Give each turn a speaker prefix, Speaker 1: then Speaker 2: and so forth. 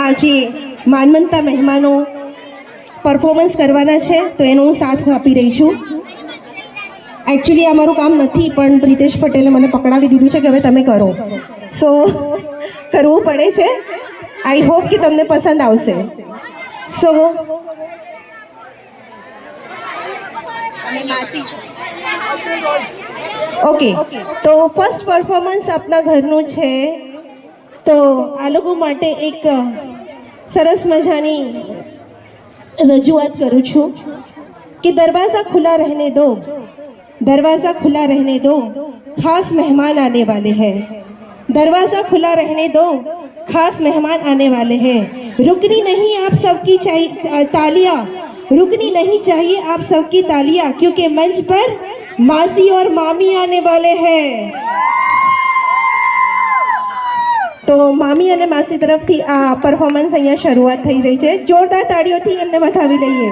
Speaker 1: આજે માનવંતા મહેમાનો પરફોર્મન્સ કરવાના છે, તો એનો હું સાથ આપી રહી છું. એકચ્યુઅલી આ મારું કામ નથી, પણ પ્રિતેશ પટેલે મને પકડાવી દીધું છે કે હવે તમે કરો, સો કરવું પડે છે. આઈ હોપ કે તમને પસંદ આવશે. સો ઓકે, તો ફર્સ્ટ પરફોર્મન્સ આપના ઘરનું છે, તો આ લોકો માટે એક સરસ મજાની રજૂઆત કરું છું कि दरवाज़ा खुला रहने दो, दरवाज़ा खुला रहने दो, खास मेहमान आने वाले हैं. दरवाज़ा खुला रहने दो, खास मेहमान आने वाले हैं. रुकनी नहीं आप सबकी तालियां, रुकनी नहीं चाहिए आप सबकी तालियां, क्योंकि मंच पर मासी और मामी आने वाले हैं. तो मामी અને માસી તરફથી આ પરફોર્મન્સ અહીંયા શરૂઆત થઈ રહી છે. જોરદાર તાળીઓથી એમને વધાવી લઈએ.